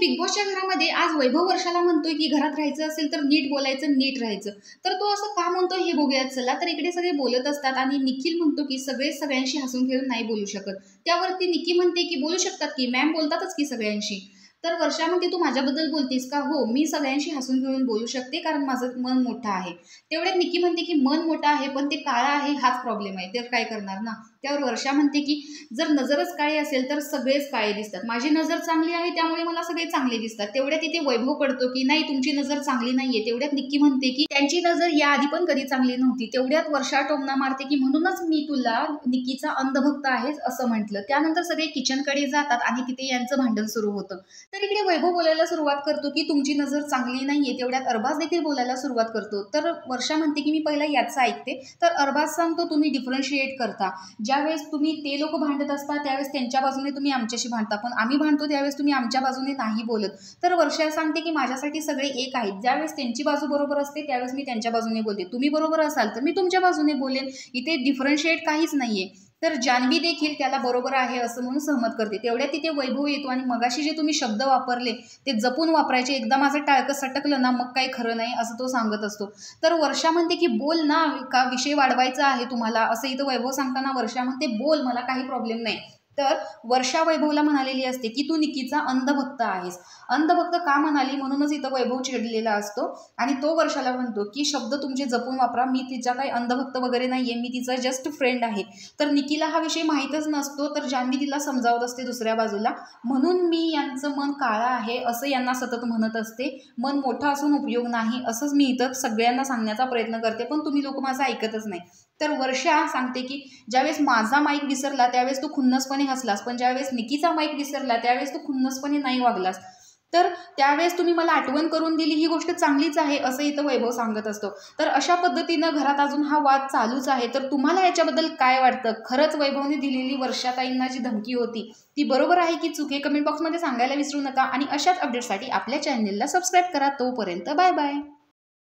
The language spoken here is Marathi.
बिग बॉसच्या घरामध्ये आज वैभव वर्षाला म्हणतोय की घरात राहायचं असेल तर नीट बोलायचं, नीट राहायचं. तर तो असं का म्हणतोय हे बघूयात चला. तर इकडे सगळे बोलत असतात आणि निखिल म्हणतो की सगळे सगळ्यांशी हसून खेळून नाही बोलू शकत. त्यावरती निकी म्हणते की बोलू शकतात की मॅम बोलतातच की सगळ्यांशी. तर वर्षा म्हणते तू माझ्याबद्दल बोलतीस का? हो, मी सगळ्यांशी हसून खेळून बोलू शकते कारण माझं मन मोठं आहे. तेवढ्यात निकी म्हणते की मन मोठं आहे पण ते काळं आहे हाच प्रॉब्लेम आहे, तर काय करणार ना. त्यावर वर्षा म्हणते की जर नजरच काळी असेल तर सगळेच काळे दिसतात. माझी नजर चांगली आहे त्यामुळे मला सगळे चांगले दिसतात. तेवढ्यात तिथे वैभव पडतो की नाही तुमची नजर चांगली नाहीये. तेवढ्यात निक्की म्हणते की त्यांची नजर याआधी पण कधी चांगली नव्हती. तेवढ्यात वर्षा टोमणा मारते की म्हणूनच मी तुला निक्कीचा अंधभक्त आहे असं म्हटलं. त्यानंतर सगळे किचनकडे जातात आणि तिथे यांचं भांडण सुरू होतं. तर इकडे वैभव बोलायला सुरुवात करतो की तुमची नजर चांगली नाहीये. तेवढ्यात अरबाज देखील बोलायला सुरुवात करतो. तर वर्षा म्हणते की मी पहिला याचं ऐकते. तर अरबाज सांगतो तुम्ही डिफरन्शिएट करता. ज्यावेळेस तुम्ही ते लोक भांडत असता त्यावेळेस त्यांच्या बाजूने तुम्ही आमच्याशी भांडता, पण आम्ही भांडतो त्यावेळेस तुम्ही आमच्या बाजूने नाही बोलत. तर वर्षा सांगते की माझ्यासाठी सगळे एक आहेत. ज्यावेळेस त्यांची बाजू बरोबर असते त्यावेळेस मी त्यांच्या बाजूने बोलते. तुम्ही बरोबर असाल तर मी तुमच्या बाजूने बोलेन. इथे डिफरन्शिएट काहीच नाहीये. तर जान्हवी देखील त्याला बरोबर आहे असं म्हणून सहमत करते. तेवढ्या तिथे वैभव येतो आणि मगाशी जे तुम्ही शब्द वापरले ते जपून वापरायचे. एकदा माझं टाळकं सटकलं ना मग काही खरं नाही असं तो सांगत असतो. तर वर्षा म्हणते की बोल ना, का विषय वाढवायचा आहे तुम्हाला असं इथं वैभव सांगताना वर्षा म्हणते बोल, मला काही प्रॉब्लेम नाही. तर वर्षा वैभवला म्हणालेली असते की तू निकीचा अंधभक्त आहेस. अंधभक्त का म्हणाली म्हणूनच इथं वैभव चिडलेला असतो आणि तो वर्षाला म्हणतो की शब्द तुमचे जपून वापरा. मी तिचा काही अंधभक्त वगैरे नाहीये, मी तिचा जस्ट फ्रेंड आहे. तर निकीला हा विषय माहीतच नसतो. तर जान्हवी तिला समजावत असते दुसऱ्या बाजूला. म्हणून मी यांचं मन काळं आहे असं यांना सतत म्हणत असते. मन मोठं असून उपयोग नाही असंच मी इथं सगळ्यांना सांगण्याचा प्रयत्न करते, पण तुम्ही लोक माझं ऐकतच नाही. तर वर्षा सांगते की ज्यावेळेस माझा माईक विसरला त्यावेळेस तू खुन्नसपणे हसलास, पण ज्यावेळेस निकीचा माईक विसरला त्यावेळेस तू खुन्नसपणे नाही वागलास. तर त्यावेळेस तुम्ही मला आठवण करून दिली ही गोष्ट चांगलीच आहे असं इथं वैभव सांगत असतो. तर अशा पद्धतीनं घरात अजून हा वाद चालूच आहे. तर तुम्हाला याच्याबद्दल काय वाटतं? खरंच वैभवने दिलेली वर्षाताईंना जी धमकी होती ती बरोबर आहे की चूक? हे कमेंट बॉक्समध्ये सांगायला विसरू नका आणि अशाच अपडेटसाठी आपल्या चॅनेलला सबस्क्राईब करा. तोपर्यंत बाय बाय.